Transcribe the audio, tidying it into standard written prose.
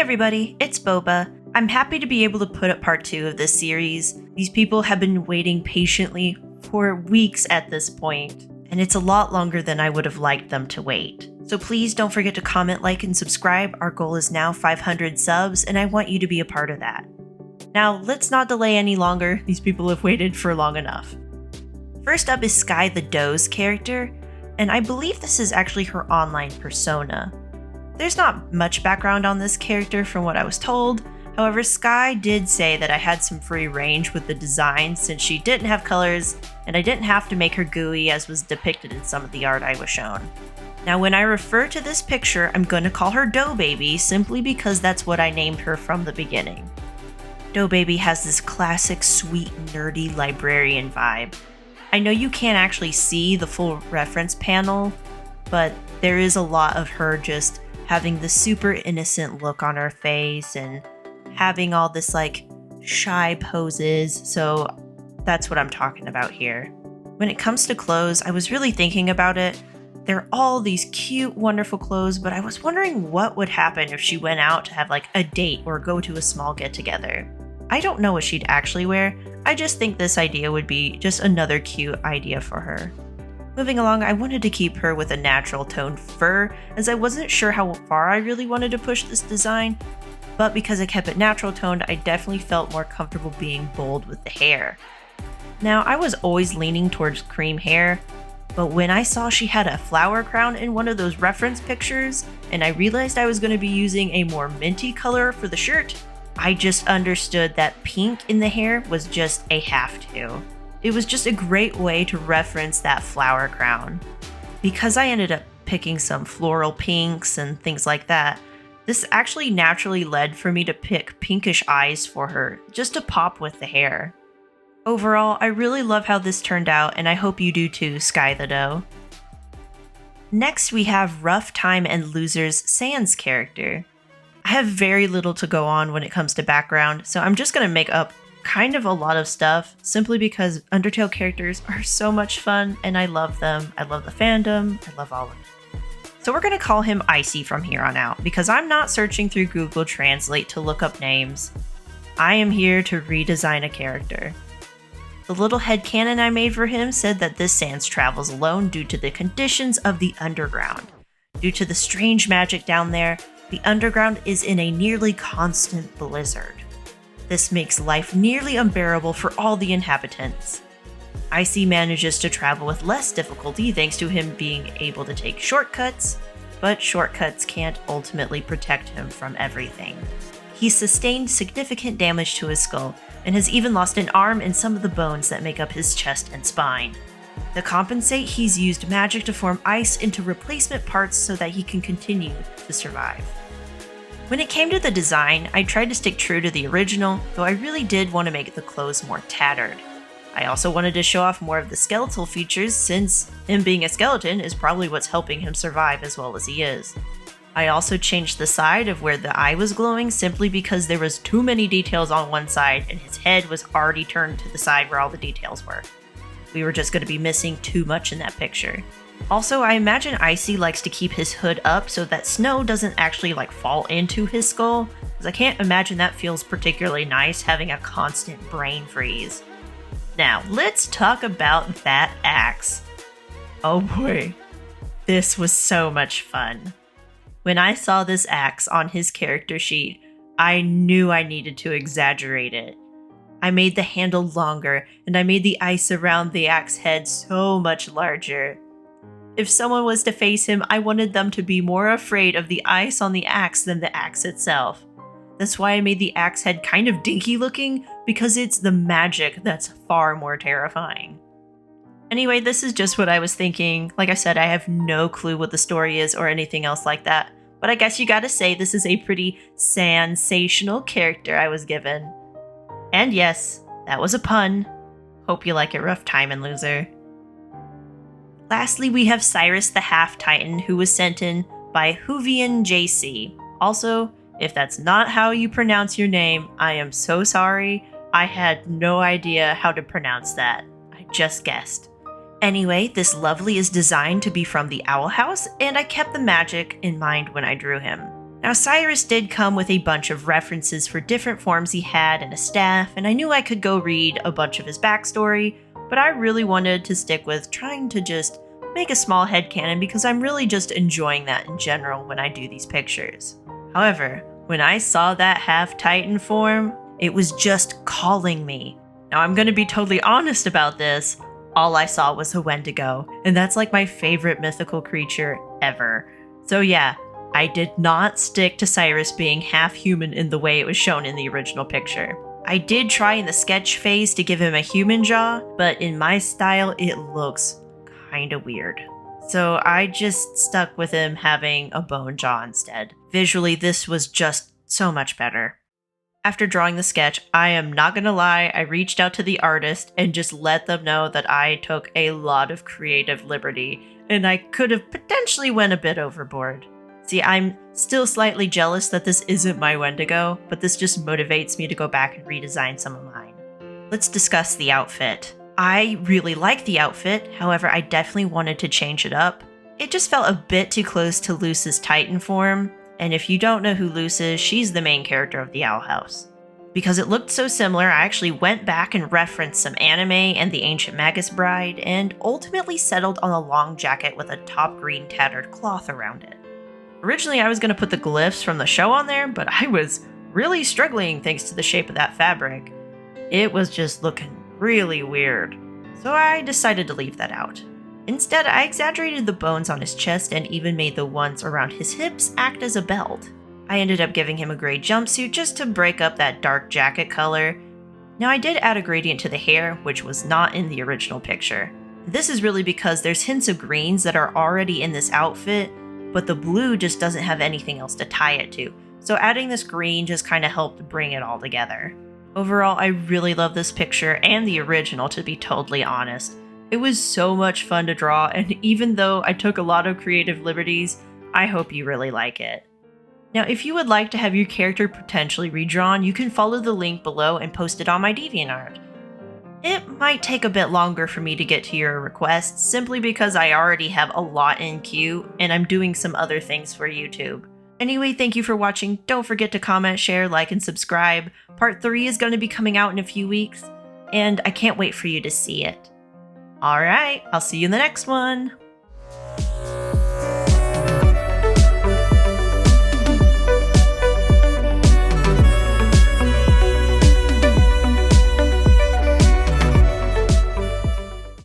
everybody, it's Boba. I'm happy to be able to put up part 2 of this series. These people have been waiting patiently for weeks at this point, and it's a lot longer than I would have liked them to wait. So please don't forget to comment, like, and subscribe. Our goal is now 500 subs, and I want you to be a part of that. Now, let's not delay any longer. These people have waited for long enough. First up is Sky the Doe's character, and I believe this is actually her online persona. There's not much background on this character from what I was told. However, Sky did say that I had some free range with the design since she didn't have colors, and I didn't have to make her gooey as was depicted in some of the art I was shown. Now, when I refer to this picture, I'm going to call her Doe Baby simply because that's what I named her from the beginning. Doe Baby has this classic, sweet, nerdy librarian vibe. I know you can't actually see the full reference panel, but there is a lot of her just having this super innocent look on her face and having all this like shy poses, so that's what I'm talking about here. When it comes to clothes, I was really thinking about it. There are all these cute, wonderful clothes, but I was wondering what would happen if she went out to have like a date or go to a small get-together. I don't know what she'd actually wear. I just think this idea would be just another cute idea for her. Moving along, I wanted to keep her with a natural toned fur, as I wasn't sure how far I really wanted to push this design, but because I kept it natural toned, I definitely felt more comfortable being bold with the hair. Now, I was always leaning towards cream hair, but when I saw she had a flower crown in one of those reference pictures, and I realized I was going to be using a more minty color for the shirt, I just understood that pink in the hair was just a have to. It was just a great way to reference that flower crown. Because I ended up picking some floral pinks and things like that, this actually naturally led for me to pick pinkish eyes for her, just to pop with the hair. Overall, I really love how this turned out, and I hope you do too, Sky the Doe. Next, we have Rough Time and Losers Sans character. I have very little to go on when it comes to background, so I'm just going to make up kind of a lot of stuff simply because Undertale characters are so much fun and I love them. I love the fandom. I love all of it. So we're going to call him Icy from here on out because I'm not searching through Google Translate to look up names. I am here to redesign a character. The little headcanon I made for him said that this Sans travels alone due to the conditions of the underground. Due to the strange magic down there, the underground is in a nearly constant blizzard. This makes life nearly unbearable for all the inhabitants. Icy manages to travel with less difficulty thanks to him being able to take shortcuts, but shortcuts can't ultimately protect him from everything. He's sustained significant damage to his skull and has even lost an arm and some of the bones that make up his chest and spine. To compensate, he's used magic to form ice into replacement parts so that he can continue to survive. When it came to the design, I tried to stick true to the original, though I really did want to make the clothes more tattered. I also wanted to show off more of the skeletal features since him being a skeleton is probably what's helping him survive as well as he is. I also changed the side of where the eye was glowing simply because there was too many details on one side and his head was already turned to the side where all the details were. We were just going to be missing too much in that picture. Also, I imagine Icy likes to keep his hood up so that snow doesn't actually fall into his skull, because I can't imagine that feels particularly nice having a constant brain freeze. Now, let's talk about that axe. Oh boy, this was so much fun. When I saw this axe on his character sheet, I knew I needed to exaggerate it. I made the handle longer, and I made the ice around the axe head so much larger. If someone was to face him, I wanted them to be more afraid of the ice on the axe than the axe itself. That's why I made the axe head kind of dinky looking, because it's the magic that's far more terrifying. Anyway, this is just what I was thinking. Like I said, I have no clue what the story is or anything else like that, but I guess you gotta say this is a pretty sensational character I was given. And yes, that was a pun. Hope you like it, Rough Time and Loser. Lastly, we have Cyrus the Half-Titan, who was sent in by Huvian JC. Also, if that's not how you pronounce your name, I am so sorry. I had no idea how to pronounce that. I just guessed. Anyway, this lovely is designed to be from the Owl House, and I kept the magic in mind when I drew him. Now, Cyrus did come with a bunch of references for different forms he had and a staff, and I knew I could go read a bunch of his backstory, but I really wanted to stick with trying to just make a small headcanon because I'm really just enjoying that in general when I do these pictures. However, when I saw that half-Titan form, it was just calling me. Now, I'm gonna be totally honest about this. All I saw was a Wendigo, and that's like my favorite mythical creature ever. So yeah, I did not stick to Cyrus being half human in the way it was shown in the original picture. I did try in the sketch phase to give him a human jaw, but in my style it looks kinda weird. So I just stuck with him having a bone jaw instead. Visually, this was just so much better. After drawing the sketch, I am not gonna lie, I reached out to the artist and just let them know that I took a lot of creative liberty, and I could have potentially went a bit overboard. See, I'm still slightly jealous that this isn't my Wendigo, but this just motivates me to go back and redesign some of mine. Let's discuss the outfit. I really like the outfit, however I definitely wanted to change it up. It just felt a bit too close to Luce's Titan form, and if you don't know who Luce is, she's the main character of the Owl House. Because it looked so similar, I actually went back and referenced some anime and the Ancient Magus Bride, and ultimately settled on a long jacket with a top green tattered cloth around it. Originally, I was going to put the glyphs from the show on there, but I was really struggling thanks to the shape of that fabric. It was just looking really weird, so I decided to leave that out. Instead, I exaggerated the bones on his chest and even made the ones around his hips act as a belt. I ended up giving him a gray jumpsuit just to break up that dark jacket color. Now, I did add a gradient to the hair, which was not in the original picture. This is really because there's hints of greens that are already in this outfit, but the blue just doesn't have anything else to tie it to, so adding this green just kind of helped bring it all together. Overall, I really love this picture and the original, to be totally honest. It was so much fun to draw, and even though I took a lot of creative liberties, I hope you really like it. Now, if you would like to have your character potentially redrawn, you can follow the link below and post it on my DeviantArt. It might take a bit longer for me to get to your requests, simply because I already have a lot in queue, and I'm doing some other things for YouTube. Anyway, thank you for watching. Don't forget to comment, share, like, and subscribe. Part 3 is going to be coming out in a few weeks, and I can't wait for you to see it. Alright, I'll see you in the next one!